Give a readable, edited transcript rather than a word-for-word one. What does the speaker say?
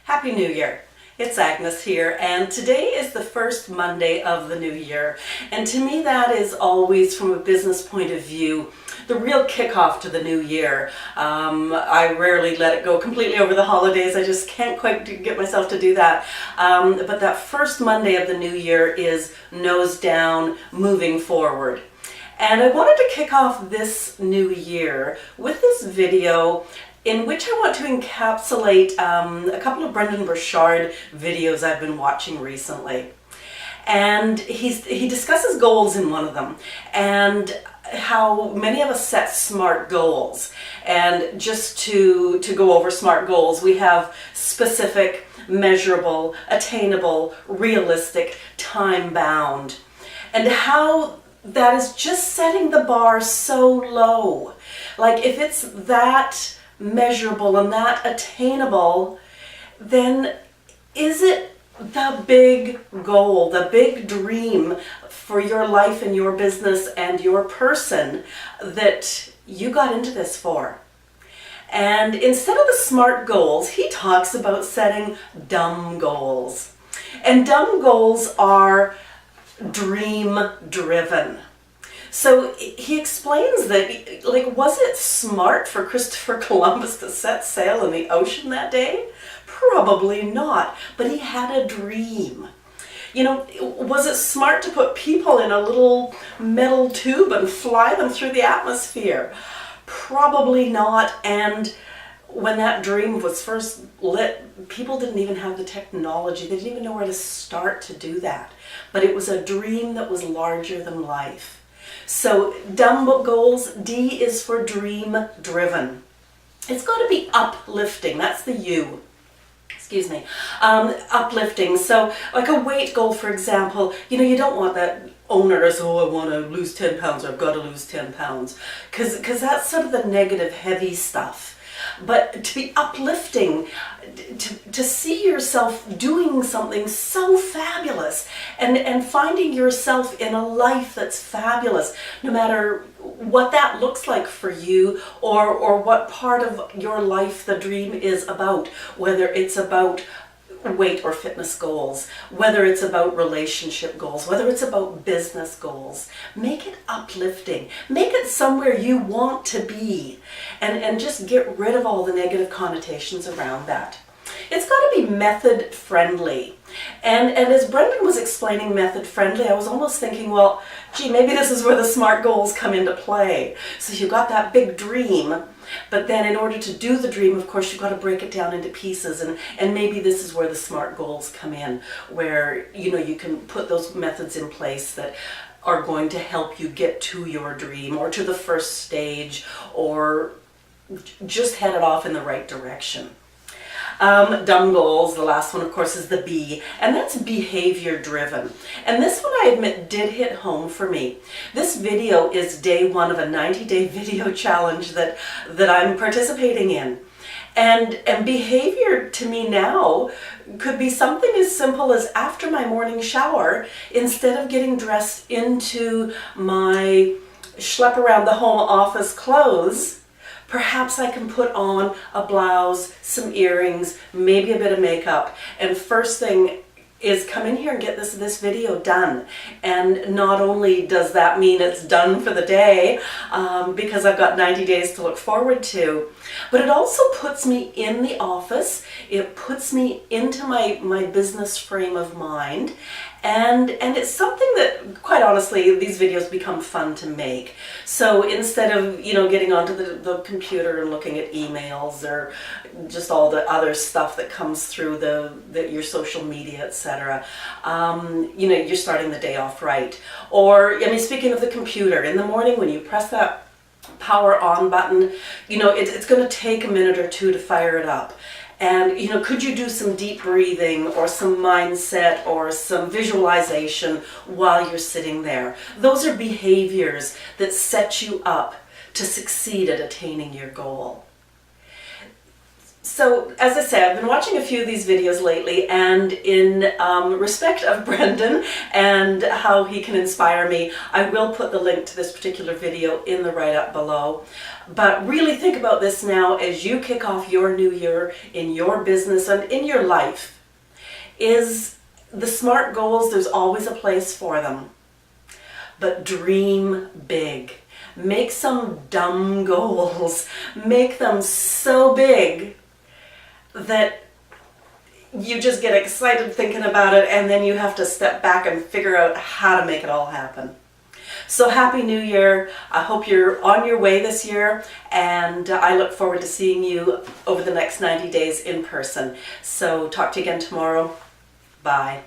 Happy New Year! It's Agnes here, and today is the first Monday of the new year. And to me, that is always, from a business point of view, the real kickoff to the new year. I rarely let it go completely over the holidays. I just can't quite get myself to do that. But that first Monday of the new year is nose down, moving forward. And I wanted to kick off this new year with this video in which I want to encapsulate a couple of Brendan Burchard videos I've been watching recently. And he discusses goals in one of them, and how many of us set SMART goals. And just to go over SMART goals, we have specific, measurable, attainable, realistic, time-bound. And how that is just setting the bar so low. Like, if it's that measurable and that attainable, then is it the big goal, the big dream for your life and your business and your person that you got into this for? And instead of the SMART goals, he talks about setting dumb goals. And dumb goals are dream driven. So he explains that, like, was it smart for Christopher Columbus to set sail in the ocean that day? Probably not, but he had a dream. You know, was it smart to put people in a little metal tube and fly them through the atmosphere? Probably not. And when that dream was first lit, people didn't even have the technology. They didn't even know where to start to do that. But it was a dream that was larger than life. So dumb goals, D is for dream driven. It's got to be uplifting. That's the U. Excuse me. Uplifting. So like a weight goal, for example, you know, you don't want that onerous, oh, I want to lose 10 pounds, or I've got to lose 10 pounds. Because that's sort of the negative, heavy stuff. But to be uplifting, to see yourself doing something so fabulous and finding yourself in a life that's fabulous, no matter what that looks like for you or what part of your life the dream is about, whether it's about weight or fitness goals, whether it's about relationship goals, whether it's about business goals. Make it uplifting. Make it somewhere you want to be, and just get rid of all the negative connotations around that. It's got to be method friendly. And as Brendan was explaining method friendly, I was almost thinking, well, gee, maybe this is where the SMART goals come into play. So you've got that big dream, but then in order to do the dream, of course, you've got to break it down into pieces. And maybe this is where the SMART goals come in, where, you know, you can put those methods in place that are going to help you get to your dream or to the first stage, or just head it off in the right direction. Dumb goals, the last one, of course, is the B, and that's behavior driven. And this one, I admit, did hit home for me. This video is day one of a 90-day video challenge that I'm participating in. And behavior to me now could be something as simple as, after my morning shower, instead of getting dressed into my schlep around the home office clothes, perhaps I can put on a blouse, some earrings, maybe a bit of makeup, and first thing is come in here and get this video done. And not only does that mean it's done for the day, because I've got 90 days to look forward to, but it also puts me in the office. It puts me into my business frame of mind. And it's something that, quite honestly, these videos become fun to make. So instead of, you know, getting onto the computer and looking at emails or just all the other stuff that comes through your social media, etc., you know, you're starting the day off right. Or, I mean, speaking of the computer, in the morning when you press that power on button, you know, it's going to take a minute or two to fire it up. And, you know, could you do some deep breathing or some mindset or some visualization while you're sitting there? Those are behaviors that set you up to succeed at attaining your goal. So, as I say, I've been watching a few of these videos lately, and in respect of Brendan and how he can inspire me, I will put the link to this particular video in the write-up below. But really think about this now as you kick off your new year in your business and in your life. Is the SMART goals, there's always a place for them. But dream big. Make some dumb goals. Make them so big that you just get excited thinking about it, and then you have to step back and figure out how to make it all happen. So Happy New Year. I hope you're on your way this year, and I look forward to seeing you over the next 90 days in person. So talk to you again tomorrow. Bye.